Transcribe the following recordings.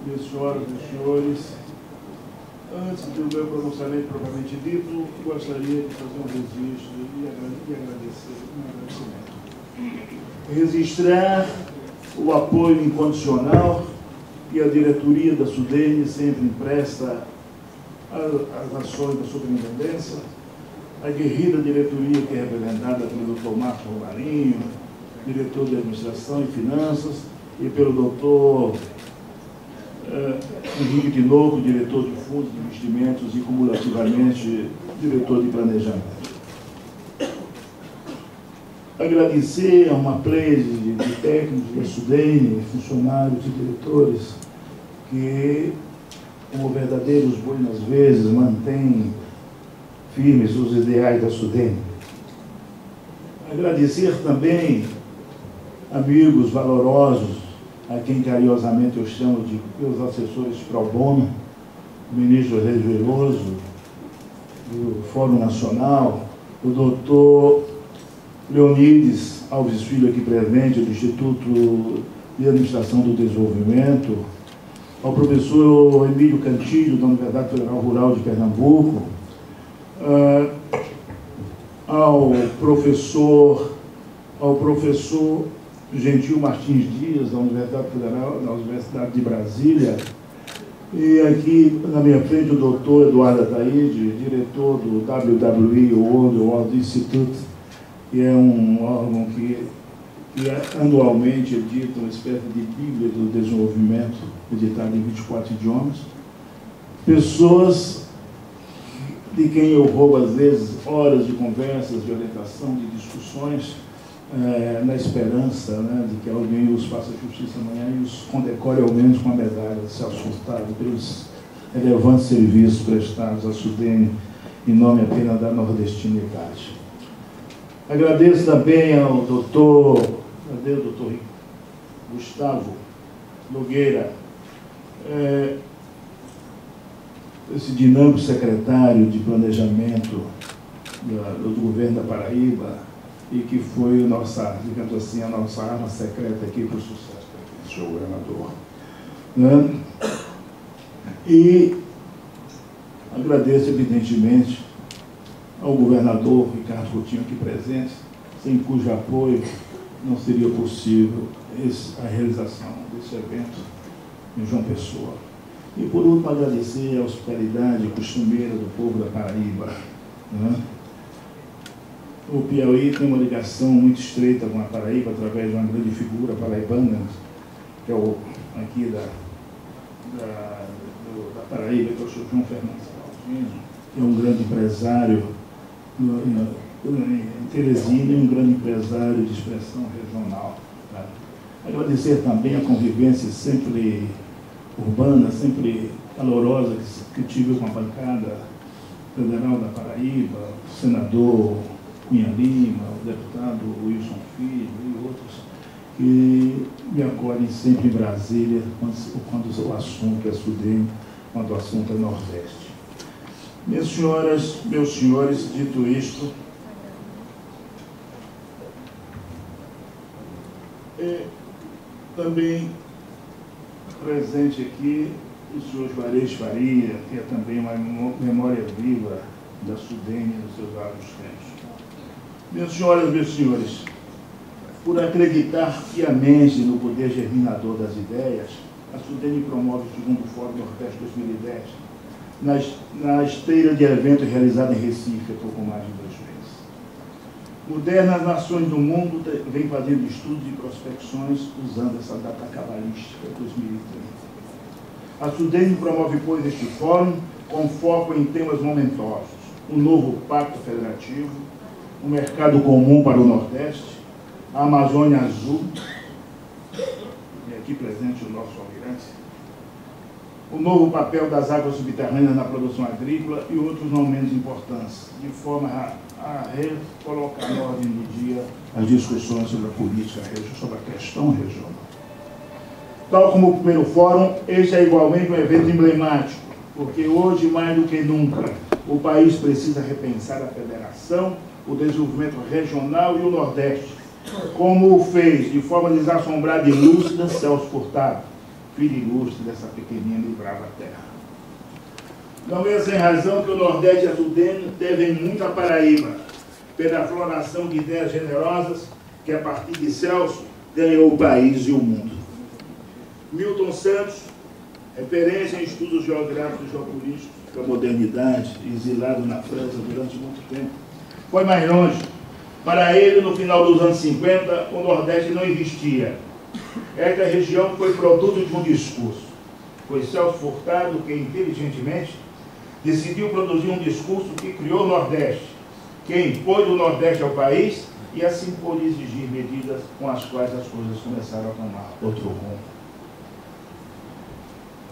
minhas senhoras e senhores, antes do meu pronunciamento propriamente dito, gostaria de fazer um registro e agradecer um agradecimento. Registrar o apoio incondicional que a diretoria da SUDENE sempre empresta às ações da superintendência, a guerreira diretoria que é representada pelo Dr. Márcio Romarinho, diretor de Administração e Finanças, e pelo Dr. Henrique Tinoco, diretor de Fundos de Investimentos e, cumulativamente, diretor de Planejamento. Agradecer a uma plede de técnicos da SUDENE, funcionários e diretores, que, como verdadeiros buenas vezes, mantêm firmes os ideais da SUDENE. Agradecer também amigos valorosos, a quem carinhosamente eu chamo de meus assessores pro bono, o ministro José Veloso, do Fórum Nacional, o doutor Leonides Alves Filho, aqui presente, do Instituto de Administração do Desenvolvimento, ao professor Emílio Cantilho, da Universidade Federal Rural de Pernambuco, ao professor Gentil Martins Dias, da Universidade Federal, da Universidade de Brasília, e aqui na minha frente o doutor Eduardo Ataíde, diretor do WWE, World Institute, que é um órgão que anualmente edita uma espécie de Bíblia do Desenvolvimento, editada em 24 idiomas. Pessoas de quem eu roubo, às vezes, horas de conversas, de orientação, de discussões, na esperança, né, de que alguém os faça justiça amanhã e os condecore ao menos com a medalha de ser assunstado pelos relevantes serviços prestados à SUDENE em nome apenas da nordestinidade. Agradeço também ao doutor Gustavo Nogueira, esse dinâmico secretário de Planejamento do governo da Paraíba, e que foi, digamos assim, a nossa arma secreta aqui para o sucesso do senhor governador. E agradeço, evidentemente, ao governador Ricardo Coutinho aqui presente, sem cujo apoio não seria possível a realização desse evento em João Pessoa. E, por último, agradecer a hospitalidade costumeira do povo da Paraíba. O Piauí tem uma ligação muito estreita com a Paraíba, através de uma grande figura paraibana, que é aqui da Paraíba, que é o senhor João Fernandes Galdino, que é um grande empresário em Teresina e um grande empresário de expressão regional. Tá? Agradecer também a convivência sempre urbana, sempre calorosa que tive com a bancada federal da Paraíba, o senador Cunha Lima, o deputado Wilson Filho e outros, que me acolhem sempre em Brasília quando o assunto é SUDENE, quando o assunto é Nordeste. Minhas senhoras, meus senhores, dito isto, também presente aqui o senhor Juarez Faria, que é também uma memória viva da SUDENE nos seus vários tempos. Minhas senhoras, meus senhores, por acreditar piamente no poder germinador das ideias, a SUDENE promove o segundo Fórum Nordeste 2010, na esteira de evento realizado em Recife há pouco mais de 2 meses. Modernas nações do mundo vêm fazendo estudos e prospecções usando essa data cabalística, 2030. A SUDENE promove, pois, este fórum com foco em temas momentosos: um novo pacto federativo, um mercado comum para o Nordeste, a Amazônia Azul, e aqui presente o nosso almirante, o novo papel das águas subterrâneas na produção agrícola e outros não menos importantes, de forma a recolocar na ordem do dia as discussões sobre a política, sobre a questão regional. Tal como o primeiro fórum, este é igualmente um evento emblemático, porque hoje, mais do que nunca, o país precisa repensar a federação, o desenvolvimento regional e o Nordeste, como o fez, de forma desassombrada e lúcida, Celso Furtado, filho ilustre dessa pequenina e brava terra. Não é sem razão que o Nordeste açudenho deve muito à Paraíba, pela floração de ideias generosas que, a partir de Celso, ganhou o país e o mundo. Milton Santos, referência em estudos geográficos e geopolíticos da modernidade, exilado na França durante muito tempo, foi mais longe. Para ele, no final dos anos 50, o Nordeste não existia. Esta região foi produto de um discurso. Foi Celso Furtado que, inteligentemente, decidiu produzir um discurso que criou o Nordeste, que impôs o Nordeste ao país e assim pôde exigir medidas com as quais as coisas começaram a tomar outro rumo.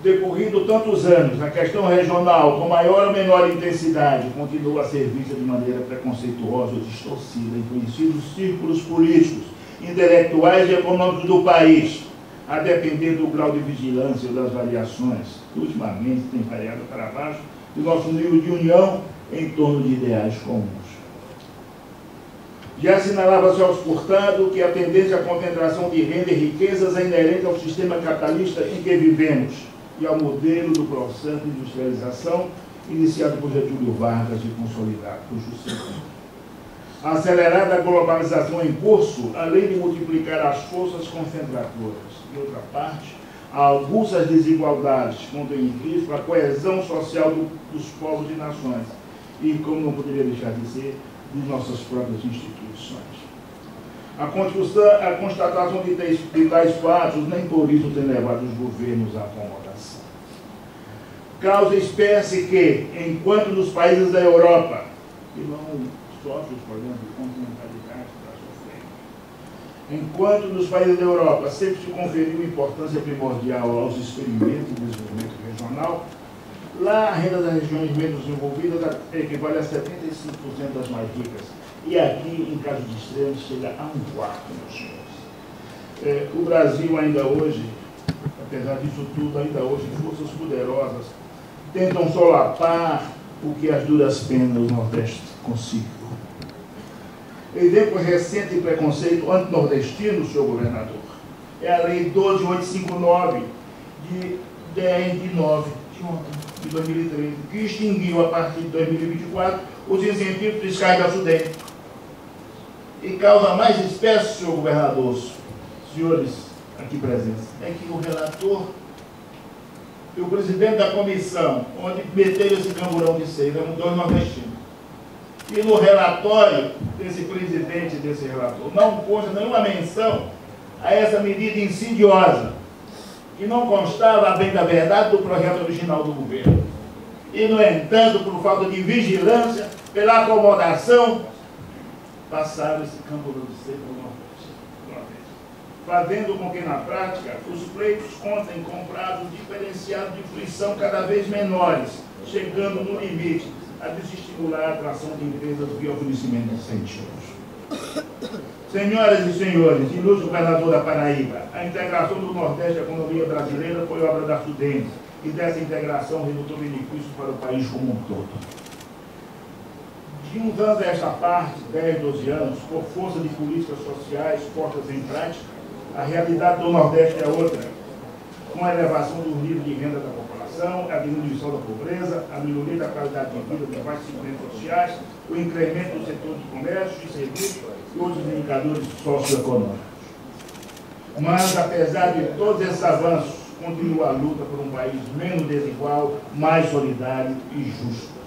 Decorrido tantos anos, a questão regional, com maior ou menor intensidade, continua a ser vista de maneira preconceituosa ou distorcida em conhecidos círculos políticos, intelectuais e econômicos do país, a depender do grau de vigilância ou das variações, que ultimamente tem variado para baixo, do nosso nível de união em torno de ideais comuns. Já assinalava Celso Furtado que a tendência à concentração de renda e riquezas é inerente ao sistema capitalista em que vivemos e ao modelo do processo de industrialização iniciado por Getúlio Vargas e consolidado por Juscelino Kubitschek. A acelerada globalização em curso, além de multiplicar as forças concentradoras, de outra parte, algumas desigualdades quando em risco a coesão social dos povos e nações e, como não poderia deixar de ser, de nossas próprias instituições. A constatação de tais fatos nem por isso tem levado os governos à acomodação. Causa espécie que, enquanto nos países da Europa, que não sofrem os problemas de continentalidade para sofrer, enquanto nos países da Europa sempre se conferiu importância primordial aos experimentos de desenvolvimento regional, lá a renda das regiões menos desenvolvidas equivale a 75% das mais ricas. E aqui, em caso de extremos, chega a 1/4, meus senhores. O Brasil ainda hoje, apesar disso tudo, ainda hoje, forças poderosas tentam solapar o que as duras penas do Nordeste conseguiu. Exemplo recente de preconceito anti-nordestino, senhor governador, é a Lei 12.859, de 10 de 9 de 2013, que extinguiu, a partir de 2024, os incentivos fiscais da SUDEM. E causa mais espécie, senhor governador, senhores aqui presentes, é que o relator e o presidente da comissão, onde meteram esse camburão de seis, eram dois nordestinos. E no relatório desse presidente, desse relator, não consta nenhuma menção a essa medida insidiosa, que não constava, a bem da verdade, do projeto original do governo. E, no entanto, por falta de vigilância, pela acomodação, passaram esse camburão de seis no Nordeste, fazendo com que, na prática, os pleitos contem com prazos diferenciados de fruição cada vez menores, chegando no limite a desestimular a atração de empresas via oferecimento de incentivos. Senhoras e senhores, ilustre governador da Paraíba, a integração do Nordeste à economia brasileira foi obra da SUDEM, e dessa integração resultou benefícios para o país como um todo. De uns anos a esta parte, 10, 12 anos, por força de políticas sociais postas em prática, a realidade do Nordeste é outra, com a elevação do nível de renda da população, a diminuição da pobreza, a melhoria da qualidade de vida dos vários segmentos sociais, o incremento do setor de comércio e serviços e outros indicadores socioeconômicos. Mas, apesar de todos esses avanços, continua a luta por um país menos desigual, mais solidário e justo.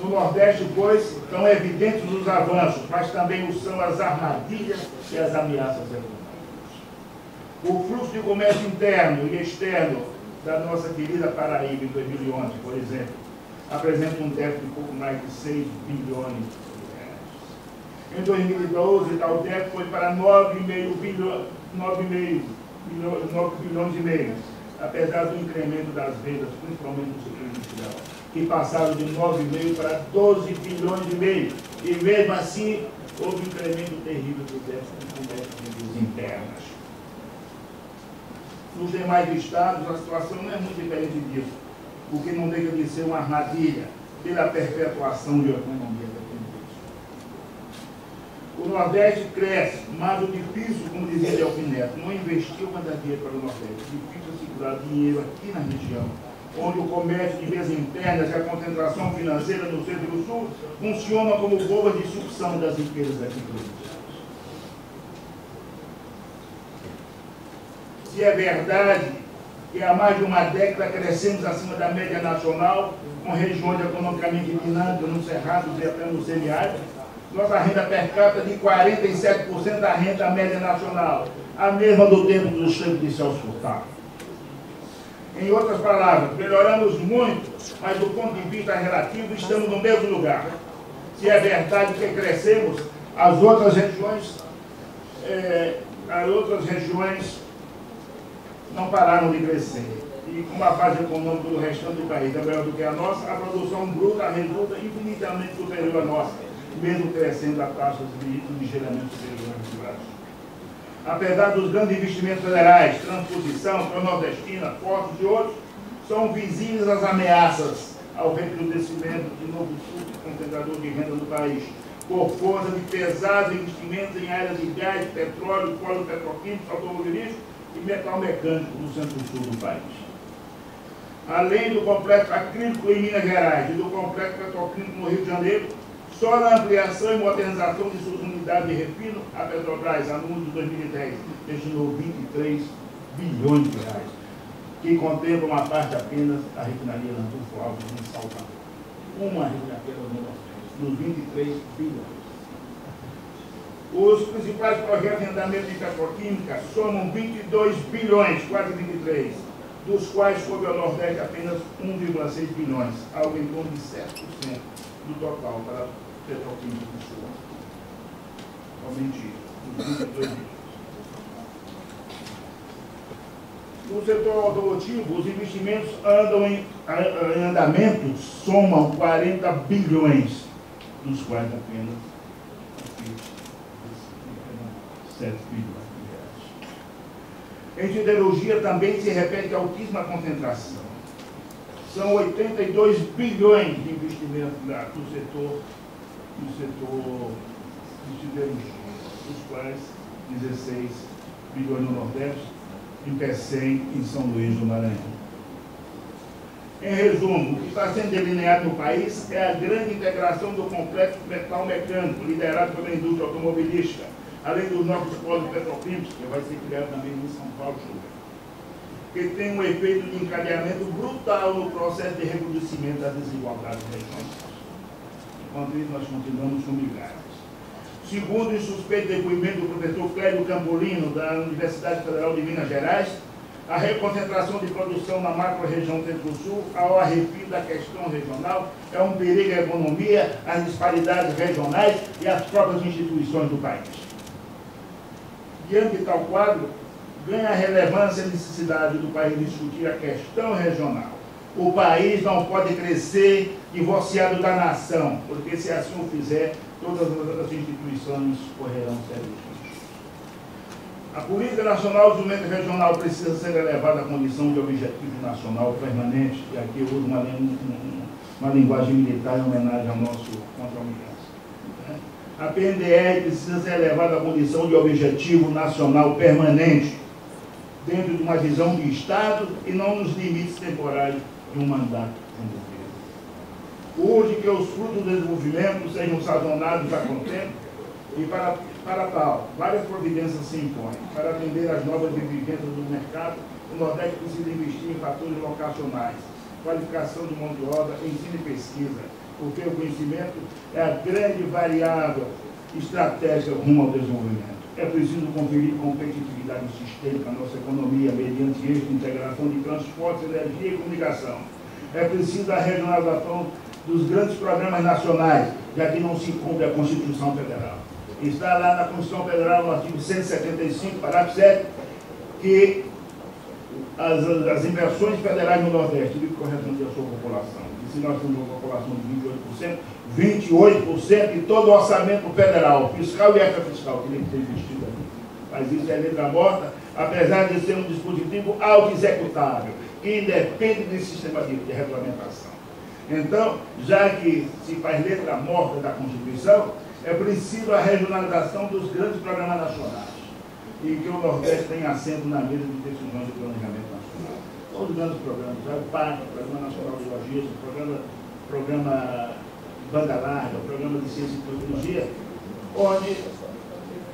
No Nordeste, pois, são evidentes os avanços, mas também o são as armadilhas e as ameaças econômicas. O fluxo de comércio interno e externo da nossa querida Paraíba em 2011, por exemplo, apresenta um déficit de pouco mais de 6 bilhões de reais. Em 2012, tal déficit foi para 9,5 bilhões e meio, apesar do incremento das vendas, principalmente no setor industrial, que passaram de 9,5 para 12 bilhões e meio. E mesmo assim, houve um incremento terrível do déficit de vendas internas. Nos demais estados, a situação não é muito diferente disso, o que não deixa de ser uma armadilha pela perpetuação de economia dependente. O Nordeste cresce, mas o difícil, como dizia Delfim Neto, não investiu para dar dinheiro para o Nordeste. Difícil é segurar dinheiro aqui na região, onde o comércio de vias internas e a concentração financeira no centro e no sul funciona como boa de sucção das riquezas daqui províncias. Se é verdade que há mais de uma década crescemos acima da média nacional, com regiões economicamente dinâmicas no Cerrado e até no semiárido, nossa renda per capita de 47% da renda média nacional, a mesma do tempo dos tempos de Celso Furtado. Em outras palavras, melhoramos muito, mas do ponto de vista relativo estamos no mesmo lugar. Se é verdade que crescemos, as outras regiões não pararam de crescer. E como a base econômica do restante do país é maior do que a nossa, a produção bruta resulta infinitamente superior à nossa, mesmo crescendo a taxas ligeiramente superiores de baixo. Apesar dos grandes investimentos federais, transposição, nordestina, portos e outros, são visíveis as ameaças ao recrudescimento de novo fluxo concentrador de renda no país, por força de pesados investimentos em áreas de gás, petróleo, polo petroquímico, automobilismo e metal mecânico no centro-sul do país. Além do complexo acrílico em Minas Gerais e do complexo petroquímico no Rio de Janeiro, só na ampliação e modernização de suas unidades de refino, a Petrobras, anúncio de 2010, destinou 23 bilhões de reais, que contempla uma parte apenas da refinaria Landulfo Alves em Salvador. Uma refinaria nos 23 bilhões. Os principais projetos de andamento de petroquímica somam 22 bilhões, quase 23, dos quais coube ao Nordeste apenas 1,6 bilhões, algo em torno de 7% do total para a petroquímica do Sul. Somente os 22 bilhões. No setor automotivo, os investimentos em andamento somam 40 bilhões, dos quais apenas 7 bilhões de reais. Em siderurgia também se repete altíssima concentração. São 82 bilhões de investimento do setor de siderurgia, dos quais 16 bilhões no Nordeste e 100 em São Luís do Maranhão. Em resumo, o que está sendo delineado no país é a grande integração do complexo metal mecânico, liderado pela indústria automobilística, além dos novos polos petroquímicos, que vai ser criado também em São Paulo, que tem um efeito de encadeamento brutal no processo de recrudescimento das desigualdades regionais. Enquanto isso, nós continuamos fumigados. Segundo o suspeito depoimento do professor Clédio Campolino, da Universidade Federal de Minas Gerais, a reconcentração de produção na macro-região Centro-Sul, ao arrepio da questão regional, é um perigo à economia, às disparidades regionais e às próprias instituições do país. Diante de tal quadro, ganha relevância a necessidade do país discutir a questão regional. O país não pode crescer divorciado da nação, porque se assim o fizer, todas as instituições correrão sérios riscos. A política nacional do desenvolvimento regional precisa ser elevada à condição de objetivo nacional permanente, e aqui eu uso uma linguagem militar em homenagem ao nosso contra-almirante. A PNDR precisa ser elevada à condição de objetivo nacional permanente, dentro de uma visão de Estado e não nos limites temporais de um mandato de governo. Urge que os frutos do desenvolvimento sejam sazonados a contento e para tal, várias providências se impõem. Para atender às novas exigências do mercado, o Nordeste precisa investir em fatores locacionais, qualificação de mão de obra, ensino e pesquisa, porque o conhecimento é a grande variável estratégica rumo ao desenvolvimento. É preciso conferir competitividade sistêmica à nossa economia mediante esta integração de transportes, energia e comunicação. É preciso a regionalização dos grandes programas nacionais, já que não se cumpre a Constituição Federal. Está lá na Constituição Federal, no artigo 175, parágrafo 7, que as inversões federais no Nordeste devem corresponder à sua população. E se nós temos uma população de 28% de todo o orçamento federal, fiscal e extrafiscal, que tem que ser investido aqui. Mas isso é letra morta, apesar de ser um dispositivo auto-executável, que independe desse sistema de regulamentação. Então, já que se faz letra morta da Constituição, É preciso a regionalização dos grandes programas nacionais e que o Nordeste tenha assento na mesa de decisões de planejamento nacional. Todos os grandes programas, o PAC, o Programa Nacional de Logística, o programa Banda Larga, o Programa de Ciência e Tecnologia, onde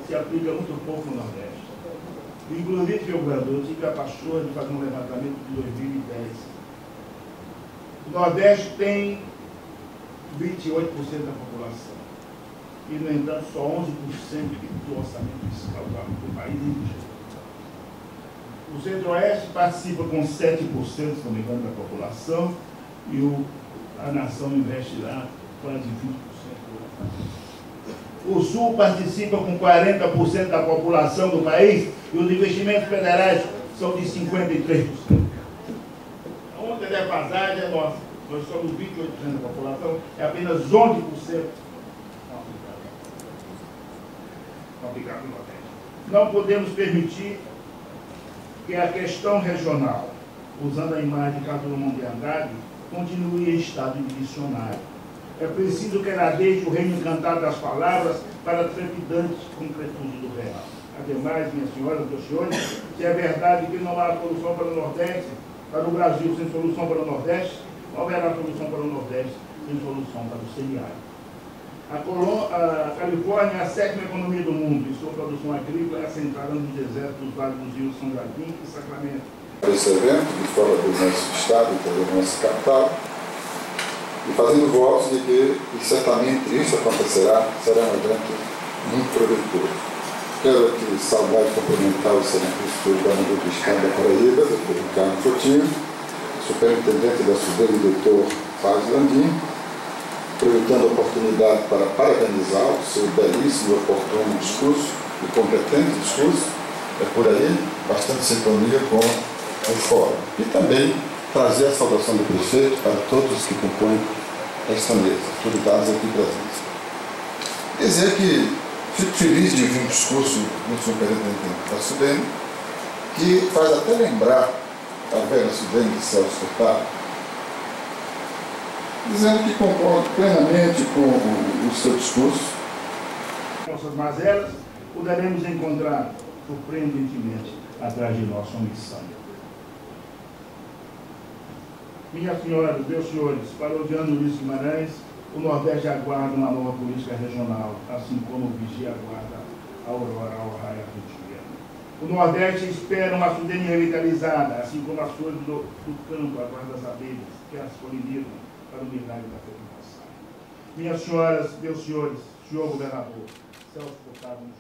se aplica muito pouco no Nordeste. Inclusive, senhor governador, tive a pachorra de fazer um levantamento de 2010. O Nordeste tem 28% da população. E, no entanto, só 11% do orçamento fiscal do país indígena. O Centro-Oeste participa com 7%, se não me engano, da população, e a nação investe lá quase 20% do orçamento. O Sul participa com 40% da população do país e os investimentos federais são de 53%. A única defasagem é nossa. Nós somos 28% da população, é apenas 11% no Nordeste. Não podemos permitir que a questão regional, usando a imagem de Carlos de Andrade, continue em estado divisionário. É preciso que ela deixe o reino encantado das palavras para a trepidante concretude do real. Ademais, minhas senhoras e meus senhores, se é verdade que não há solução para o Nordeste, para o Brasil sem solução para o Nordeste, não haverá solução para o Nordeste sem solução para o semiárido. A Califórnia é a 7ª economia do mundo e sua produção agrícola é assentada nos desertos dos vales dos rios São Jardim e Sacramento. Esse evento, de fora do nosso estado, da nossa capital, e fazendo votos de que certamente isso acontecerá, será um evento muito produtivo. Quero aqui saudar e cumprimentar o excelentíssimo governador do estado da Paraíba, Dr. Ricardo Coutinho, superintendente da SUDENE, Dr. Paz Landim, aproveitando a oportunidade para parabenizar o seu belíssimo e oportuno discurso e competente discurso, é por aí, bastante sintonia com o fórum. E também trazer a saudação do prefeito para todos os que compõem esta mesa, autoridades aqui presentes. Dizer que fico feliz de ouvir um discurso do superintendente da SUDENE, que faz até lembrar a velha SUDENE de Celso Furtado, dizendo que concordo plenamente com o seu discurso. Nossas mazelas poderemos encontrar, surpreendentemente, atrás de nossa omissão. Minhas senhoras, meus senhores, parodiando Luiz Guimarães, o Nordeste aguarda uma nova política regional, assim como o Vigia aguarda a aurora ao raiar do dia. O Nordeste espera uma SUDENE revitalizada, assim como as flores do campo aguardam as abelhas, que as polinizam para o milagre da fecundação. Minhas senhoras, meus senhores, senhor governador, Celso Furtado nos